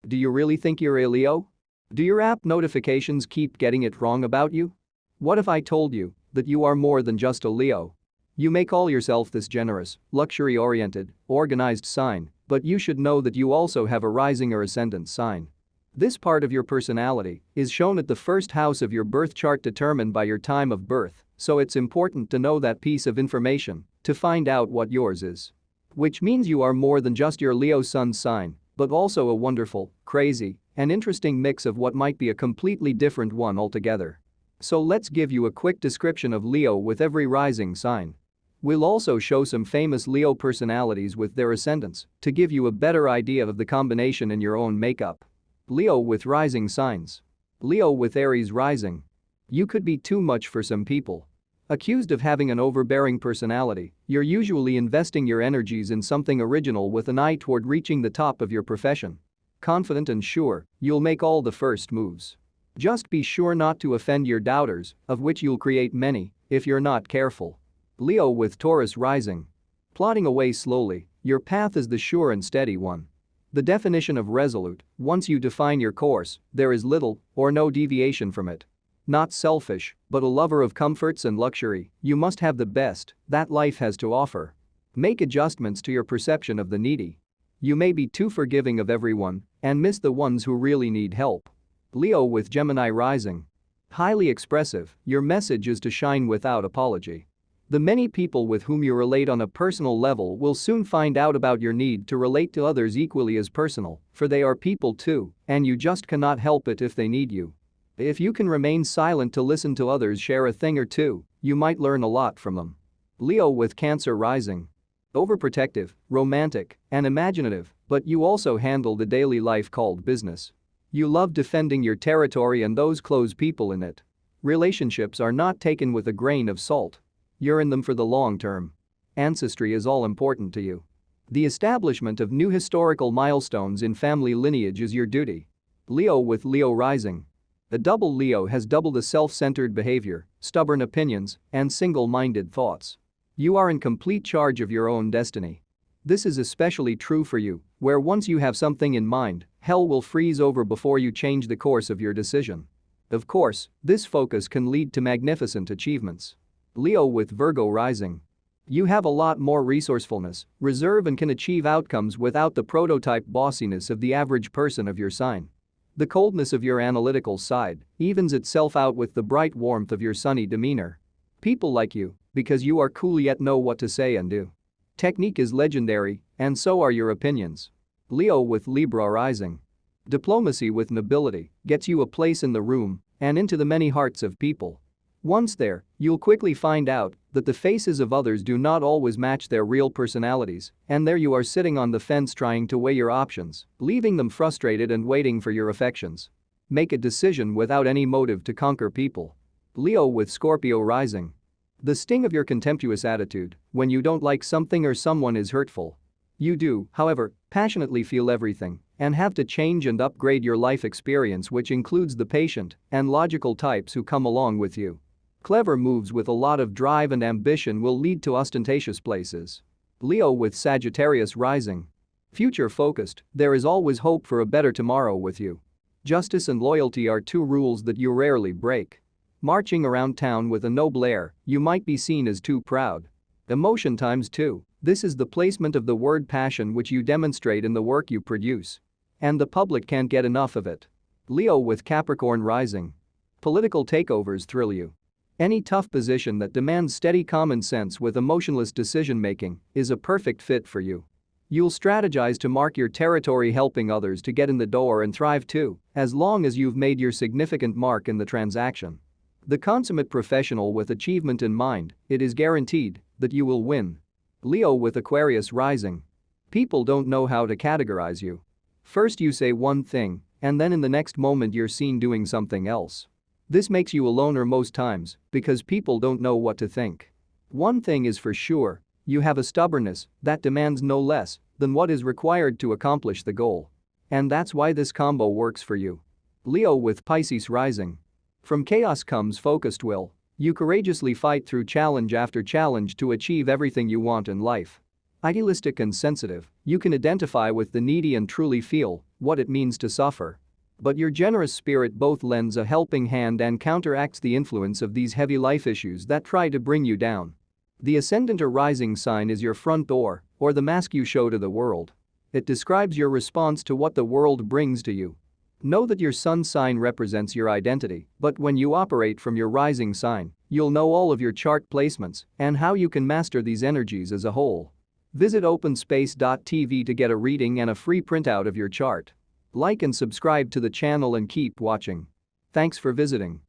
Do you really think you're a Leo? Do your app notifications keep getting it wrong about you? What if I told you that you are more than just a Leo? You may call yourself this generous, luxury-oriented, organized sign, but you should know that you also have a rising or ascendant sign. This part of your personality is shown at the first house of your birth chart determined by your time of birth, so it's important to know that piece of information to find out what yours is. Which means you are more than just your Leo sun sign, but also a wonderful, crazy, and interesting mix of what might be a completely different one altogether. So let's give you a quick description of Leo with every rising sign. We'll also show some famous Leo personalities with their ascendants to give you a better idea of the combination in your own makeup. Leo with rising signs. Leo with Aries rising. You could be too much for some people. Accused of having an overbearing personality, you're usually investing your energies in something original with an eye toward reaching the top of your profession. Confident and sure, you'll make all the first moves. Just be sure not to offend your doubters, of which you'll create many if you're not careful. Leo with Taurus rising. Plodding away slowly, your path is the sure and steady one. The definition of resolute, once you define your course, there is little or no deviation from it. Not selfish, but a lover of comforts and luxury, you must have the best that life has to offer. Make adjustments to your perception of the needy. You may be too forgiving of everyone and miss the ones who really need help. Leo with Gemini rising. Highly expressive, your message is to shine without apology. The many people with whom you relate on a personal level will soon find out about your need to relate to others equally as personal, for they are people too, and you just cannot help it if they need you. If you can remain silent to listen to others share a thing or two, you might learn a lot from them. Leo with Cancer rising. Overprotective, romantic, and imaginative, but you also handle the daily life called business. You love defending your territory and those close people in it. Relationships are not taken with a grain of salt. You're in them for the long term. Ancestry is all important to you. The establishment of new historical milestones in family lineage is your duty. Leo with Leo rising. A double Leo has double the self-centered behavior, stubborn opinions, and single-minded thoughts. You are in complete charge of your own destiny. This is especially true for you, where once you have something in mind, hell will freeze over before you change the course of your decision. Of course, this focus can lead to magnificent achievements. Leo with Virgo rising. You have a lot more resourcefulness, reserve and can achieve outcomes without the prototype bossiness of the average person of your sign. The coldness of your analytical side evens itself out with the bright warmth of your sunny demeanor. People like you because you are cool yet know what to say and do. Technique is legendary, and so are your opinions. Leo with Libra rising. Diplomacy with nobility gets you a place in the room and into the many hearts of people. Once there, you'll quickly find out that the faces of others do not always match their real personalities, and there you are sitting on the fence trying to weigh your options, leaving them frustrated and waiting for your affections. Make a decision without any motive to conquer people. Leo with Scorpio rising. The sting of your contemptuous attitude when you don't like something or someone is hurtful. You do, however, passionately feel everything and have to change and upgrade your life experience, which includes the patient and logical types who come along with you. Clever moves with a lot of drive and ambition will lead to ostentatious places. Leo with Sagittarius rising. Future-focused, there is always hope for a better tomorrow with you. Justice and loyalty are two rules that you rarely break. Marching around town with a noble air, you might be seen as too proud. Emotion times two, this is the placement of the word passion which you demonstrate in the work you produce. And the public can't get enough of it. Leo with Capricorn rising. Political takeovers thrill you. Any tough position that demands steady common sense with emotionless decision-making is a perfect fit for you. You'll strategize to mark your territory, helping others to get in the door and thrive too, as long as you've made your significant mark in the transaction. The consummate professional with achievement in mind, it is guaranteed that you will win. Leo with Aquarius rising. People don't know how to categorize you. First you say one thing, and then in the next moment you're seen doing something else. This makes you a loner most times because people don't know what to think. One thing is for sure, you have a stubbornness that demands no less than what is required to accomplish the goal. And that's why this combo works for you. Leo with Pisces rising. From chaos comes focused will. You courageously fight through challenge after challenge to achieve everything you want in life. Idealistic and sensitive, you can identify with the needy and truly feel what it means to suffer. But your generous spirit both lends a helping hand and counteracts the influence of these heavy life issues that try to bring you down. The ascendant or rising sign is your front door, or the mask you show to the world. It describes your response to what the world brings to you. Know that your sun sign represents your identity, but when you operate from your rising sign, you'll know all of your chart placements and how you can master these energies as a whole. Visit openspace.tv to get a reading and a free printout of your chart. Like and subscribe to the channel and keep watching. Thanks for visiting.